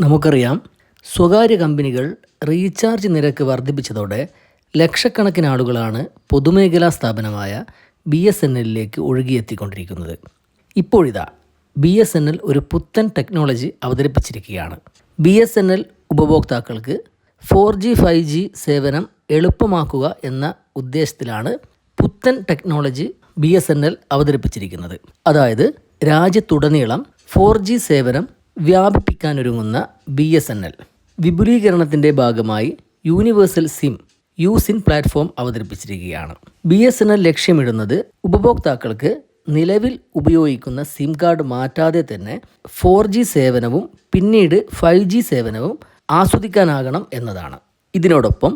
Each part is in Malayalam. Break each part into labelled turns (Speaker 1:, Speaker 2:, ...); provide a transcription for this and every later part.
Speaker 1: നമുക്കറിയാം, സ്വകാര്യ കമ്പനികൾ റീചാർജ് നിരക്ക് വർദ്ധിപ്പിച്ചതോടെ ലക്ഷക്കണക്കിന് ആളുകളാണ് പൊതുമേഖലാ സ്ഥാപനമായ BSNLിലേക്ക് ഒഴുകിയെത്തിക്കൊണ്ടിരിക്കുന്നത്. ഇപ്പോഴിതാ BSNL ഒരു പുത്തൻ ടെക്നോളജി അവതരിപ്പിച്ചിരിക്കുകയാണ്. BSNL ഉപഭോക്താക്കൾക്ക് 4G 5G സേവനം എളുപ്പമാക്കുക എന്ന ഉദ്ദേശത്തിലാണ് പുത്തൻ ടെക്നോളജി BSNL അവതരിപ്പിച്ചിരിക്കുന്നത്. അതായത് രാജ്യത്തുടനീളം 4G സേവനം വ്യാപിപ്പിക്കാനൊരുങ്ങുന്ന BSNL വിപുലീകരണത്തിൻ്റെ ഭാഗമായി യൂണിവേഴ്സൽ സിം യൂസിൻ പ്ലാറ്റ്ഫോം അവതരിപ്പിച്ചിരിക്കുകയാണ്. BSNL ലക്ഷ്യമിടുന്നത് ഉപഭോക്താക്കൾക്ക് നിലവിൽ ഉപയോഗിക്കുന്ന സിം കാർഡ് മാറ്റാതെ തന്നെ 4G സേവനവും പിന്നീട് 5G സേവനവും ആസ്വദിക്കാനാകണം എന്നതാണ്. ഇതിനോടൊപ്പം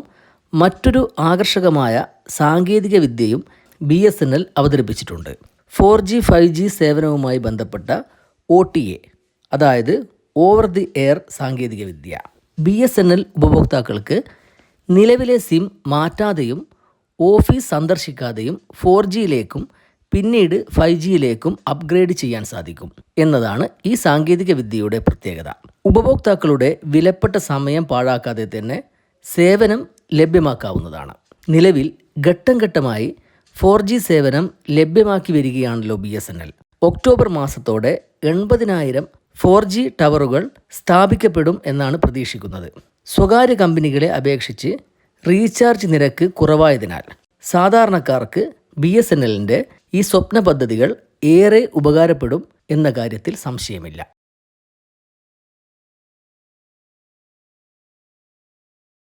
Speaker 1: മറ്റൊരു ആകർഷകമായ സാങ്കേതിക വിദ്യയും BSNL അവതരിപ്പിച്ചിട്ടുണ്ട്. 4G 5G സേവനവുമായി ബന്ധപ്പെട്ട OTA, അതായത് ഓവർ ദി എയർ സാങ്കേതികവിദ്യ. BSNL ഉപഭോക്താക്കൾക്ക് നിലവിലെ സിം മാറ്റാതെയും ഓഫീസ് സന്ദർശിക്കാതെയും 4Gയിലേക്കും പിന്നീട് 5Gയിലേക്കും അപ്ഗ്രേഡ് ചെയ്യാൻ സാധിക്കും എന്നതാണ് ഈ സാങ്കേതിക വിദ്യയുടെ പ്രത്യേകത. ഉപഭോക്താക്കളുടെ വിലപ്പെട്ട സമയം പാഴാക്കാതെ തന്നെ സേവനം ലഭ്യമാക്കാവുന്നതാണ്. നിലവിൽ ഘട്ടം ഘട്ടമായി 4G സേവനം ലഭ്യമാക്കി വരികയാണല്ലോ BSNL. ഒക്ടോബർ മാസത്തോടെ 80,000 4G ടവറുകൾ സ്ഥാപിക്കപ്പെടും എന്നാണ് പ്രതീക്ഷിക്കുന്നത്. സ്വകാര്യ കമ്പനികളെ അപേക്ഷിച്ച് റീചാർജ് നിരക്ക് കുറവായതിനാൽ സാധാരണക്കാർക്ക് BSNLൻ്റെ ഈ സ്വപ്ന പദ്ധതികൾ ഏറെ ഉപകാരപ്പെടും എന്ന കാര്യത്തിൽ സംശയമില്ല.